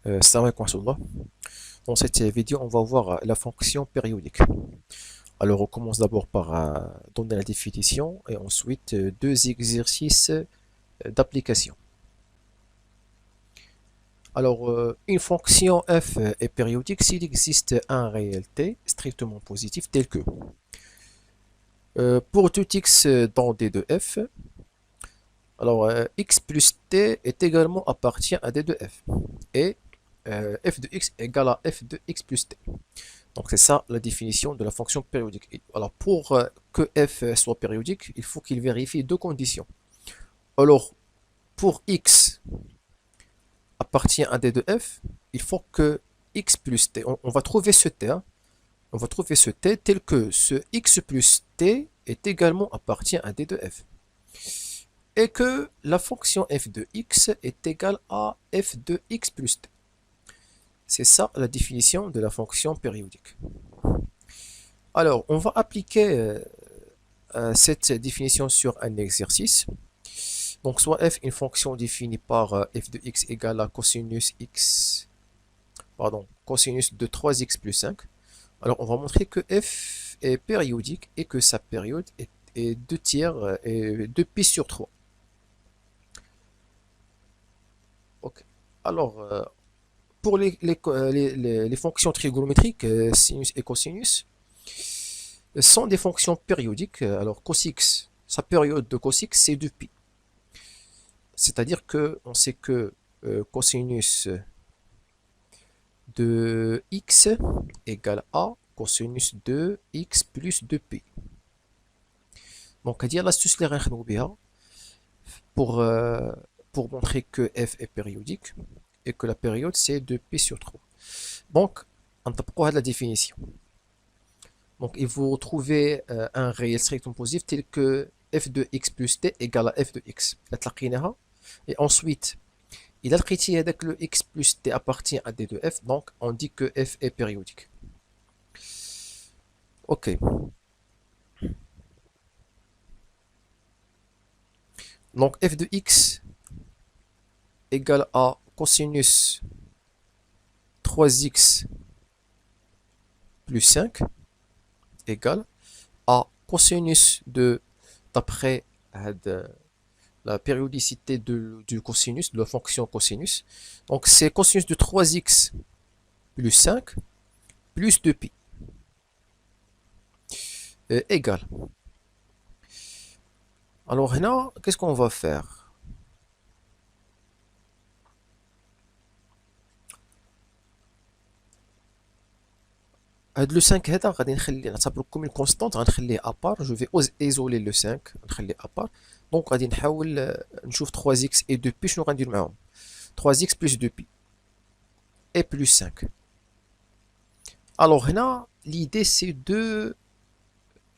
Salam alaikum wa rahmatullah. Dans cette vidéo, on va voir la fonction périodique. Alors, on commence d'abord par donner la définition et ensuite deux exercices d'application. Alors, une fonction f est périodique s'il existe un réel t strictement positif tel que pour tout x dans d de f, alors x plus t est également appartient à d de f et f de x égale à f de x plus t. Donc c'est ça la définition de la fonction périodique. Alors pour que f soit périodique, il faut qu'il vérifie deux conditions. Alors pour x appartient à d de f, il faut que x plus t, on va trouver ce t, hein, on va trouver ce t tel que ce x plus t est également appartient à d de f. Et que la fonction f de x est égale à f de x plus t. C'est ça la définition de la fonction périodique. Alors, on va appliquer cette définition sur un exercice. Donc, soit f, une fonction définie par f de x égale à cosinus de 3x plus 5. Alors, on va montrer que f est périodique et que sa période est 2 tiers et 2π sur 3. Ok. Alors, pour les fonctions trigonométriques, sinus et cosinus, sont des fonctions périodiques. Alors cos x, sa période de cos x, c'est 2π. C'est-à-dire que on sait que cosinus de x égale à cosinus de x plus 2π. Donc, هذه l'astuce اللي غنخدمو بها pour montrer que f est périodique et que la période c'est 2π sur 3. Donc, on a la définition. Donc, il faut trouver un réel strictement positif tel que f de x plus t égale à f de x. Et ensuite, il a le avec le x plus t appartient à d de f, donc on dit que f est périodique. Ok. Donc, f de x égale à cosinus 3x plus 5 égale à cosinus de, d'après la périodicité du cosinus, de la fonction cosinus. Donc c'est cosinus de 3x plus 5 plus 2π égale. Alors là, qu'est-ce qu'on va faire? Le 5 هذا غادي نعتبره comme une constante, غنخليه à part. Je vais isoler le 5, نخليه à part. Donc غادي نحاول نشوف 3x et 2π شنو غندير معاهم. 3x plus 2π et plus 5. Alors هنا l'idée c'est de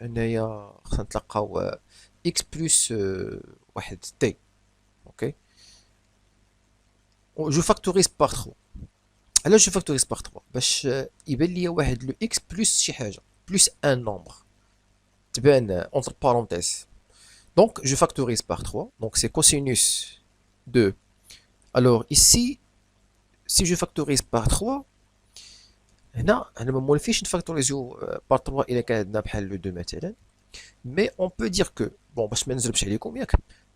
هنايا خصنا نتلقاو x plus واحد t. OK. Je factorise par 3. علاش جو فاكتوريز باغ 3 باش يبان ليا واحد لو اكس بلس شي حاجه بلس ان نومبر تبان اونتر بارونتيز. Donc je factorise par 3, donc c'est cosinus de. Alors ici, si je factorise par 3, هنا انا ما مولفيش نفاكتوريزيو par 3 الا كان عندنا بحال لو 2 مثلا. Mais on peut dire que bon باش ما نزربش عليكم ياك.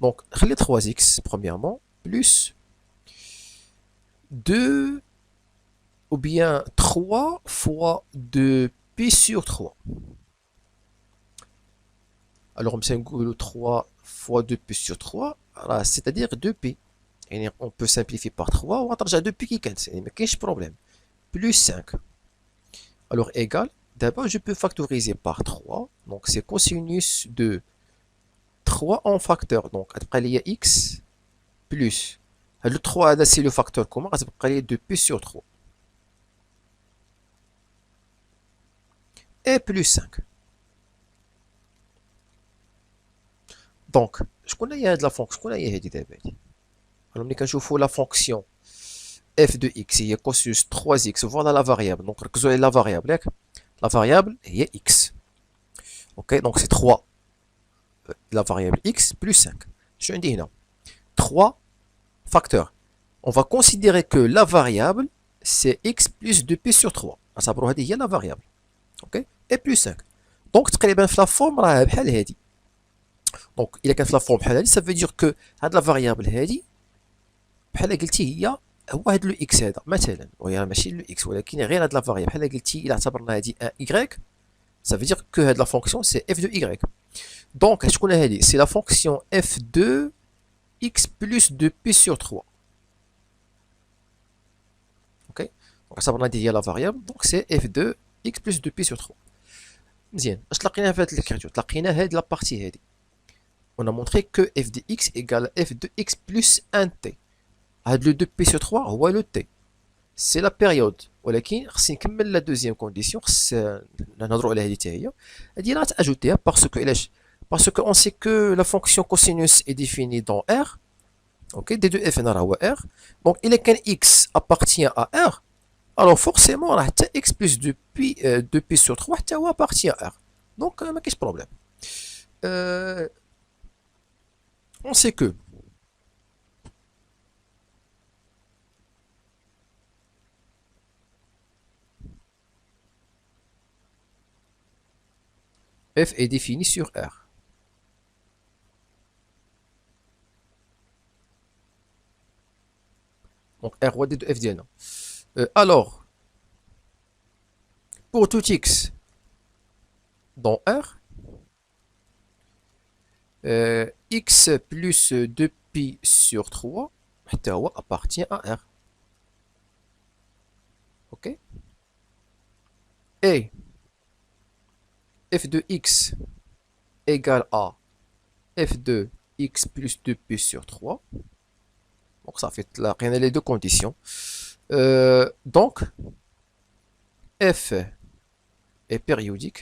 Donc خلي 3x premièrement plus 2 ou bien 3 fois 2π sur 3. Alors, on me 3 fois 2π sur 3, c'est-à-dire 2π. Et on peut simplifier par 3, ou à 2π qui cancelle, mais qu'est-ce problème? Plus 5. Alors, égal, d'abord, je peux factoriser par 3, donc c'est cosinus de 3 en facteur, donc après il y a x plus. Le 3, c'est le facteur commun, il y a 2π sur 3. Et plus 5. Donc, شكون هي هاد لا فونكسيون؟ شكون هي هادي دابا هادي؟ alors ملي كنشوفوا لا فونكسيون f de x هي cosinus 3x, voilà la variable. Donc ركزوا على la variable ياك. La variable هي x. OK, donc c'est 3 la variable x plus 5. شنو عندي هنا 3 facteurs. On va considérer que la variable c'est x plus 2p sur 3. نعتبروا هذه هي لا فاريابل. اوكي et plus 5. دونك تقريبا في لا فورم راها بحال هادي. دونك الا كان في لا فورم بحال هادي ça veut dire que هاد لا فاريابل هادي بحال قلتي هي هو هاد لو اكس هذا مثلا، وهي ماشي لو اكس ولكن غير هاد لا فاريابل بحال قلتي الا اعتبرنا هادي ان y ça veut dire que هاد لا فونكسيون سي f de y. دونك شكون هادي؟ سي لا فونكسيون f de x plus 2p sur 3. ok دونك اعتبرنا هادي هي لا فاريابل، دونك سي f de x plus 2p sur 3. مزيان، اش لقينا في هاد الكريتور؟ لقينا هاد لا بارتي هادي. on a montré que f de x égale f de x plus 1t. هاد لو 2p sur 3 هو لو t. سي لا بيريود، ولكن خصني نكمل لا دوزيام كونديسيون، خص نهضروا على هذه حتى هي. هذه راه تاجوتيها باسكو علاش؟ باسكو اون سي كو لا فونكسيون كوسينوس اي ديفيني دون ار. اوكي دي دو اف هنا راه هو ار. دونك الا كان اكس ابارتيان ا ار الوغ فورسيمون راه حتى اكس بلس 2 بي سور 3 حتى هو ابارتيان ار. دونك ما كاينش بروبليم. اون سي كو f est défini sur R. Donc R هو دي دو f ديالنا. Alors, pour tout x dans R, x plus 2pi sur 3 حتى هو appartient à R. Ok? Et f de x égale à f de x plus 2p sur 3. Donc ça fait là, rien les deux conditions. Donc f est périodique.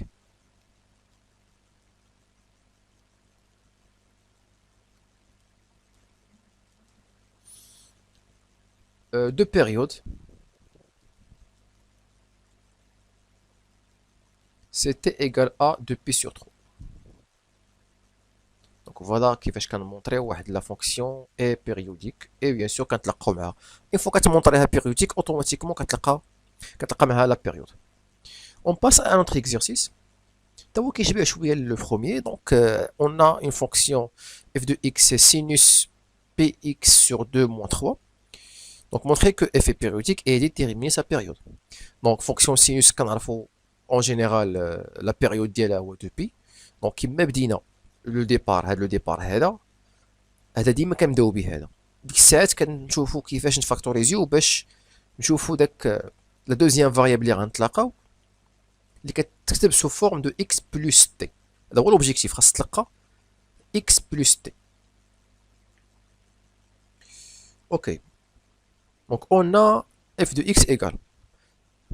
De période. C'était égal à 2pi sur 3. Donc voilà كيفاش كنمونطريو واحد لا فونكسيون اي بيريوديك. اي بيان سور كنتلاقاو معاها اون فوا كتمونطريها بيريوديك اوتوماتيكمون كتلقى معاها لا بيريود. اون باس ان اوتر اكزرسيس تا هو كيشبه شويه لو بروميير. دونك اون ا اون فونكسيون f de x sinus px sur 2 moins 3. Donc montrer que f est périodique et déterminer sa période. Donc fonction sinus كنعرفو en général la période ديالها هو 2pi. donc كيما بدينا لو ديبار، هذا لو ديبار هذا ديما كنبداو به. هذا ديك الساعات كنشوفو كيفاش نفاكتوريزيو باش نشوفو داك لا دوزيام فاريابل اللي غنتلاقاو اللي كتكتب سو فورم دو اكس بلس تي. هذا هو لوبجيكتيف، خاص تلقى اكس بلس تي. اوكي donc on a f de x égale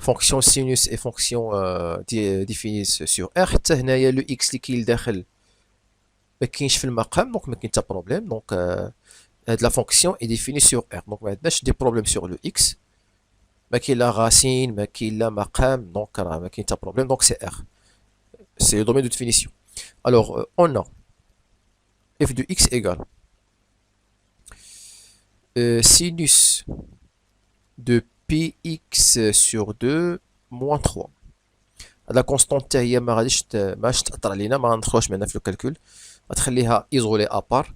fonction sinus et fonction définie sur R. حتى هنايا لو x اللي كاين لداخل ما كاينش في المقام، دونك ما كاين حتى بروبليم. دونك هاد لا فونكسيون اي ديفيني سور R. دونك ما عندناش دي بروبليم سور لو x، ما كاين لا راسين ما كاين لا مقام، دونك راه ما كاين حتى بروبليم. دونك سي R، سي لو دومين دو ديفينيسيون. alors on a f de x égale sinus de px sur 2 moins 3. la constante تاعي هي ما غاديش تاثر علينا، ما ندخلوش معنا في لو كالكول، غتخليها ايزولي ابار.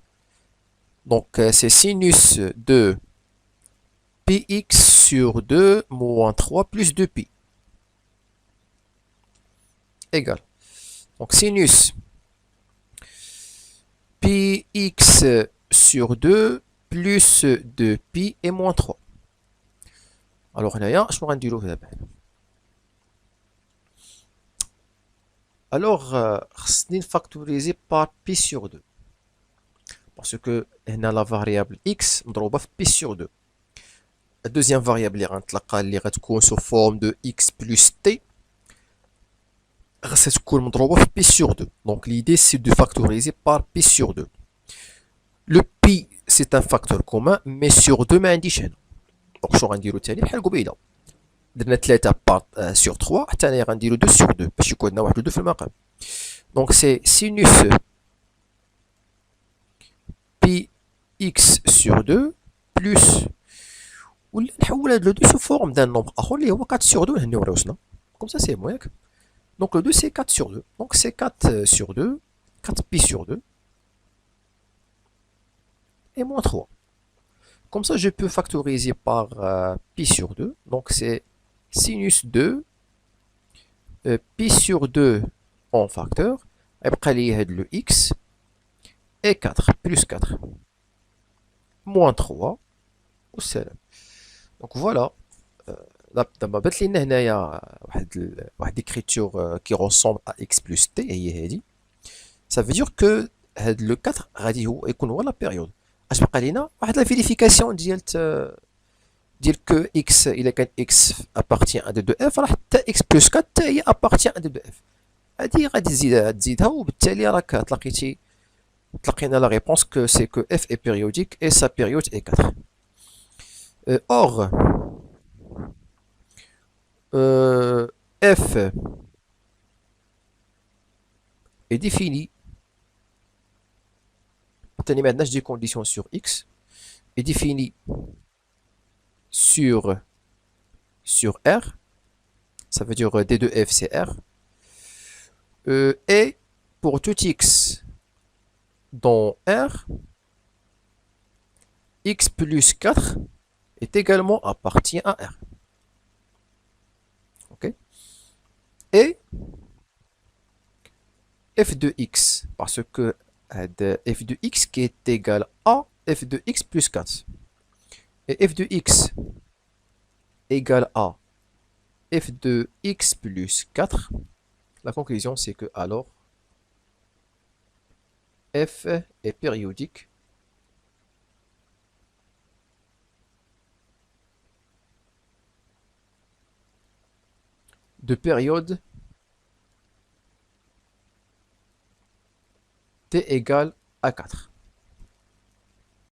دونك سي sinus de px sur 2 moins 3 plus 2pi égale donc sinus px sur 2 plus 2pi et moins 3. alors هنايا شنو غنديرو دابا؟ alors خصني نفاكتوريزي بار بي sur 2 باسكو هنا لا فاريابل x مضروبه في بي sur 2. الدوزيام فاريابل اللي غنتلقى اللي غتكون سو فورم دو x بلس t خاصها تكون مضروبه في بي sur 2. donc l'idée c'est de factoriser par pi sur 2. le pi c'est un facteur commun mais sur 2 ما عنديش هنا. دونك شنو غنديرو تاني بحال قبيله؟ درنا 3 بار sur 3، حتى هنايا غنديرو 2 sur 2 باش يكون عندنا 1 و 2 في المقام. دونك سي sinus pi x sur 2 plus ولا نحول هاد لو 2 sous forme d'un nombre اخر اللي هو 4 sur 2 هنا وروسنا comme ça c'est bon ياك. Donc le 2 c'est 4 sur 2. Donc c'est 4 sur 2, 4 pi sur 2 et moins 3. Comme ça je peux factoriser par pi sur 2. Donc c'est sinus 2 pi sur 2 en facteur. يبقى لي هاد le x et 4 plus 4 moins 3 والسلام. Donc voilà. دابا بات لينا هنايا واحد l'écriture qui ressemble à x plus t هي هادي. Ça veut dire que هاد لو 4 غادي هو يكون هو لا بيريود. اش بقى لينا واحد لا فيريفيكاسيون ديال كو x الا كان x appartient à d2f راه حتى x plus 4 حتى هي appartient à d2f. هادي غادي تزيدها وبالتالي راك تلقينا لا ريبونس que c'est que f est périodique et sa période est 4. Or f est défini, تاني ما عندناش دي conditions sur x, est défini sur R, ça veut dire d de f c'est R, et pour tout x dans R, x plus 4 est également appartient à R. Ok. Et f de x, parce que f de x qui est égal à f de x plus 4. Et f de x égale à f de x plus 4. La conclusion, c'est que alors f est périodique de période t égale à 4.